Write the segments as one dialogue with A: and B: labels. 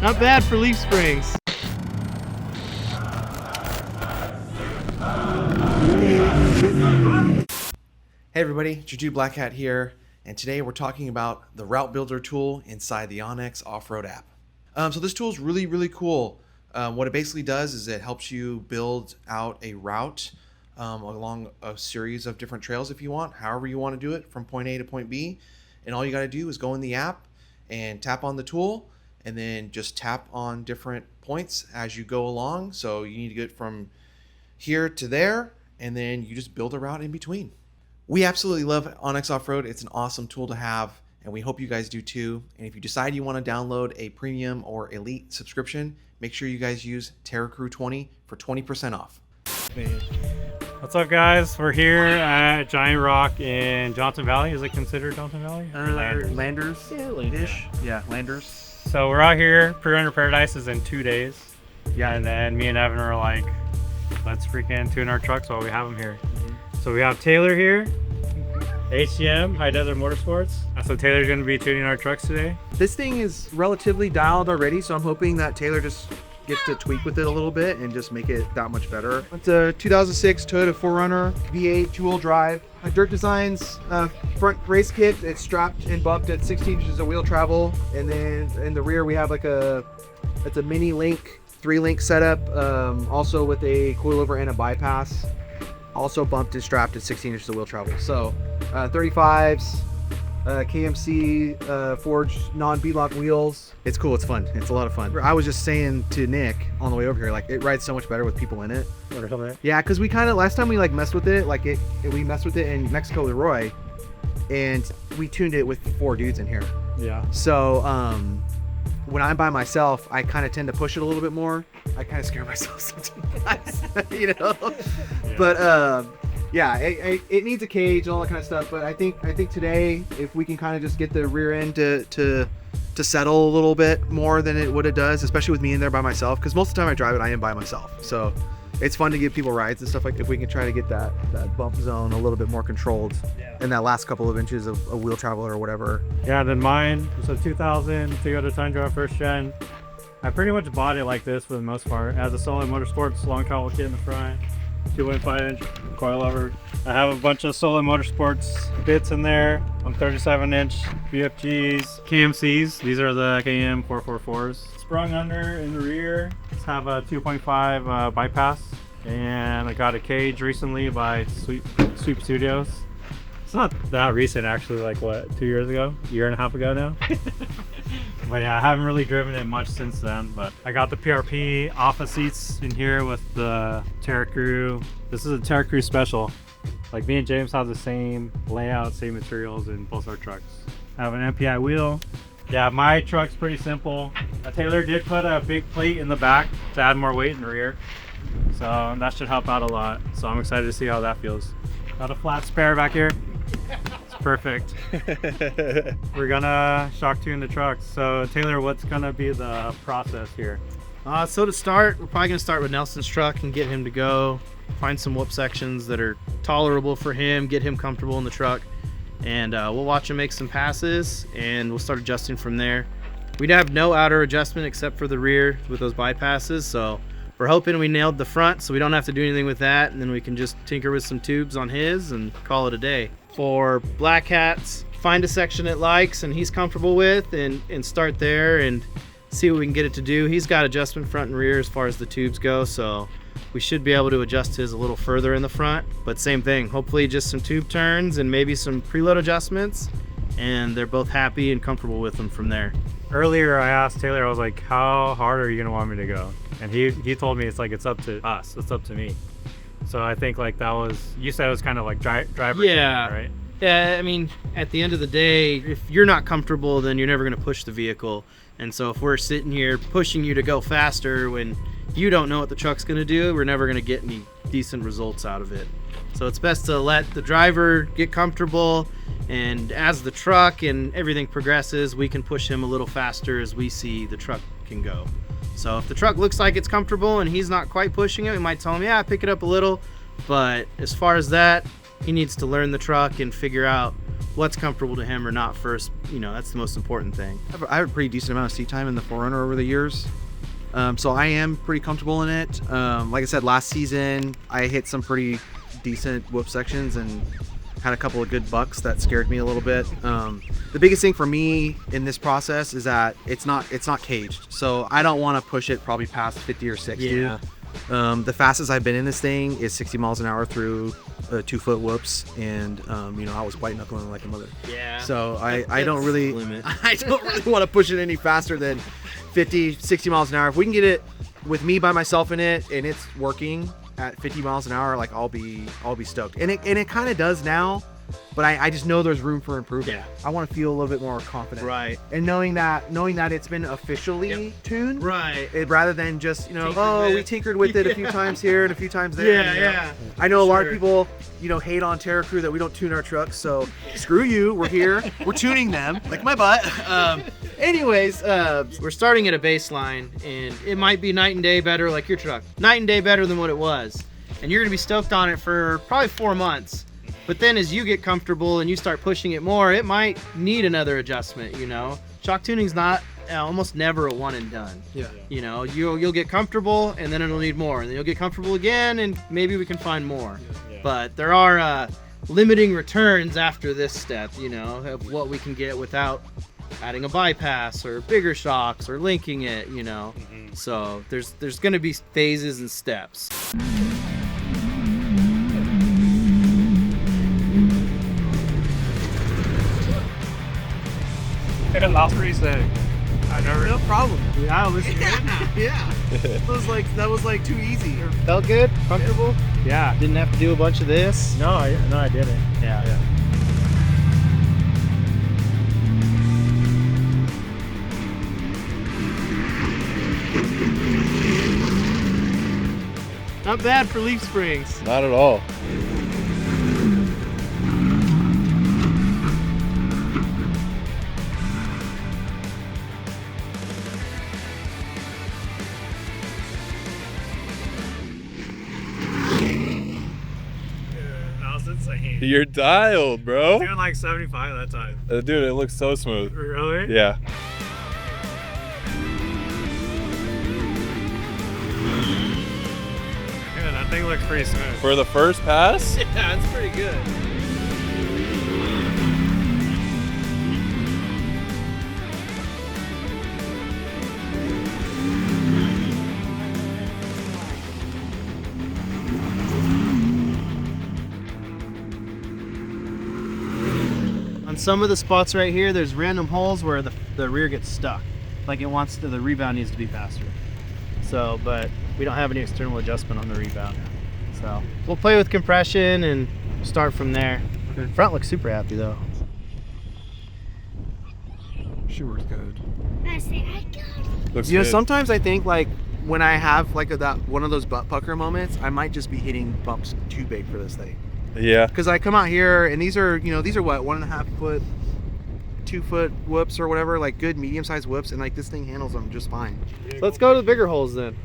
A: Not bad for leaf springs.
B: Hey everybody, Juju Black Hat here, and today we're talking about the Route Builder tool inside the Onyx off-road app. So this tool is really cool. What it basically does is it helps you build out a route along a series of different trails if you want, however you want to do it from point A to point B. And all you got to do is go in the app and tap on the tool, and then just tap on different points as you go along. So you need to get from here to there, and then you just build a route in between. We absolutely love Onyx Off-Road. It's an awesome tool to have, and we hope you guys do too. And if you decide you want to download a premium or elite subscription, make sure you guys use Terra Crew 20 for 20% off.
C: What's up, guys? We're here at Giant Rock in Johnson Valley. Is it considered Johnson Valley?
A: Landers. Yeah, Landers.
C: So we're out here. Pre-Runner Paradise is in 2 days. Yeah, and then me and Evan are like, let's freaking tune our trucks while we have them here. So we have Taylor here, HCM, High Desert Motorsports. So Taylor's going to be tuning our trucks today.
A: This thing is relatively dialed already, so I'm hoping that Taylor just gets to tweak with it a little bit and just make it that much better. It's a 2006 Toyota 4Runner V8 two-wheel drive. Dirt Designs front race kit. It's strapped and bumped at 16 inches of wheel travel, and then in the rear we have like it's a mini link 3-link setup, also with a coilover and a bypass. Also bumped and strapped at 16 inches of wheel travel. So 35s, KMC forged non-beadlock wheels. It's cool, it's fun, it's a lot of fun. I was just saying to Nick on the way over here, like, it rides so much better with people in it. Yeah, because we kind of, last time we like messed with it, we messed with it in Mexico with Roy, and we tuned it with 4 dudes in here.
C: Yeah.
A: So when I'm by myself, I kind of tend to push it a little bit more. I kind of scare myself sometimes, you know. Yeah. But yeah, it needs a cage and all that kind of stuff. But I think today, if we can kind of just get the rear end to settle a little bit more than it does, especially with me in there by myself, because most of the time I drive it, I am by myself. So it's fun to give people rides and stuff like that. If we can try to get that bump zone a little bit more controlled in that last couple of inches of wheel travel or whatever.
C: Yeah, then mine was a 2000 Toyota Tundra first gen. I pretty much bought it like this for the most part. It has a Solo Motorsports long travel kit in the front, 2.5-inch coilover. I have a bunch of Solo Motorsports bits in there, 37-inch VFGs, KMCs. These are the KM 444s. Sprung under in the rear. Let's have a 2.5 bypass, and I got a cage recently by Sweep Studios. It's not that recent, actually, like what, 2 years ago? A year and a half ago now? But yeah, I haven't really driven it much since then. But I got the PRP office seats in here with the Terra Crew. This is a Terra Crew special. Like, me and James have the same layout, same materials in both our trucks. I have an MPI wheel. Yeah, my truck's pretty simple. Taylor did put a big plate in the back to add more weight in the rear. So that should help out a lot. So I'm excited to see how that feels. Got a flat spare back here. It's perfect. We're gonna shock tune the trucks. So Taylor, what's gonna be the process here?
D: So to start, we're probably gonna start with Nelson's truck and get him to go. Find some whoop sections that are tolerable for him, get him comfortable in the truck, and we'll watch him make some passes, and we'll start adjusting from there. We'd have no outer adjustment except for the rear with those bypasses, so we're hoping we nailed the front so we don't have to do anything with that, and then we can just tinker with some tubes on his and call it a day. For Black Hats, find a section it likes and he's comfortable with, and start there and see what we can get it to do. He's got adjustment front and rear as far as the tubes go, so we should be able to adjust his a little further in the front. But same thing, hopefully just some tube turns and maybe some preload adjustments, and they're both happy and comfortable with them from there.
C: Earlier I asked Taylor, I was like, how hard are you gonna want me to go? And he told me it's like, it's up to us, it's up to me. So I think like that was, you said it was kind of like driver,
D: yeah,
C: right?
D: Yeah, I mean, at the end of the day, if you're not comfortable, then you're never going to push the vehicle. And so if we're sitting here pushing you to go faster when you don't know what the truck's going to do, we're never going to get any decent results out of it. So it's best to let the driver get comfortable, and as the truck and everything progresses, we can push him a little faster as we see the truck can go. So if the truck looks like it's comfortable and he's not quite pushing it, we might tell him, yeah, pick it up a little. But as far as that, he needs to learn the truck and figure out what's comfortable to him or not first. That's the most important thing.
A: I have a pretty decent amount of seat time in the 4Runner over the years. So I am pretty comfortable in it. Like I said, last season I hit some pretty decent whoop sections and had a couple of good bucks that scared me a little bit. The biggest thing for me in this process is that it's not caged, so I don't want to push it probably past 50 or 60.
D: Yeah.
A: The fastest I've been in this thing is 60 miles an hour through 2-foot whoops, and I was white knuckling like a mother.
D: Yeah.
A: So I don't really
D: limit.
A: I don't really want to push it any faster than 50, 60 miles an hour. If we can get it with me by myself in it and it's working at 50 miles an hour, like I'll be stoked. And it kind of does now, but I just know there's room for improvement.
D: Yeah.
A: I want to feel a little bit more confident.
D: Right.
A: And knowing that it's been officially tuned.
D: Right.
A: Rather than just,
D: Tinkered
A: we
D: with.
A: tinkered with it a few times here and a few times there.
D: Yeah.
A: I know a lot of
D: Sure.
A: people, hate on Terra Crew that we don't tune our trucks, so screw you. We're here. We're tuning them, like my butt. Anyways,
D: We're starting at a baseline, and it might be night and day better, like your truck. Night and day better than what it was. And you're going to be stoked on it for probably 4 months. But then as you get comfortable and you start pushing it more, it might need another adjustment, Shock tuning's not almost never a one and done.
A: Yeah.
D: You'll get comfortable, and then it'll need more. And then you'll get comfortable again, and maybe we can find more.
C: Yeah.
D: But there are limiting returns after this step, of what we can get without adding a bypass or bigger shocks or linking it, So there's going to be phases and steps.
C: It last pretty sick. I never.
A: no problem.
C: Yeah, listen.
A: Yeah. That was like too easy.
D: Felt good? Comfortable?
C: Yeah.
D: Didn't have to do a bunch of this?
C: No, I didn't.
D: Yeah. Not bad for leaf springs.
E: Not at all.
C: That was insane.
E: You're dialed, bro.
C: Doing like 75 that time.
E: Dude, it looks so smooth.
C: Really?
E: Yeah.
C: Yeah, that thing looks pretty smooth.
E: For the first pass,
D: Yeah, it's pretty good. On some of the spots right here, there's random holes where the rear gets stuck. Like the rebound needs to be faster. So, but we don't have any external adjustment on the rebound. So we'll play with compression and start from there.
A: Okay.
D: Front looks super happy though.
A: She works good.
F: I say I got it.
E: looks good.
A: Sometimes I think like when I have like that one of those butt pucker moments, I might just be hitting bumps too big for this thing.
E: Yeah.
A: Because I come out here and these are what, 1.5 foot, 2 foot whoops or whatever, like good medium sized whoops, and like this thing handles them just fine.
D: So let's go to the bigger holes then.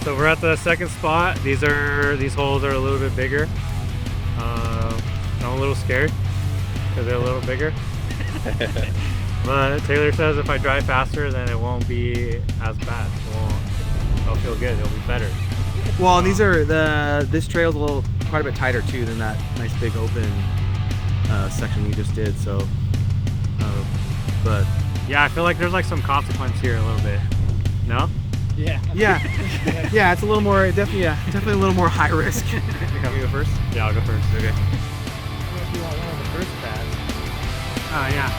C: So we're at the second spot. These holes are a little bit bigger. I'm a little scared because they're a little bigger. But Taylor says if I drive faster, then it won't be as bad. It'll feel good. It'll be better.
A: Well, and this trail's quite a bit tighter too than that nice big open section we just did. So, but
C: Yeah, I feel like there's like some consequence here a little bit. No?
D: Yeah.
A: yeah, it's a little more definitely a little more high risk. You go first.
C: Yeah, I'll go first. Okay.
D: If you want one of the first pads.
C: Oh yeah.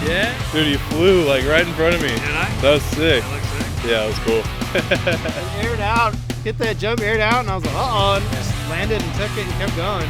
E: Yeah. Dude, you flew like right in front of me.
C: Did I?
E: That was sick.
C: That looks sick.
E: Yeah, it was cool.
D: And aired out, hit that jump, aired out, and I was like, uh-oh, and just landed and took it and kept going.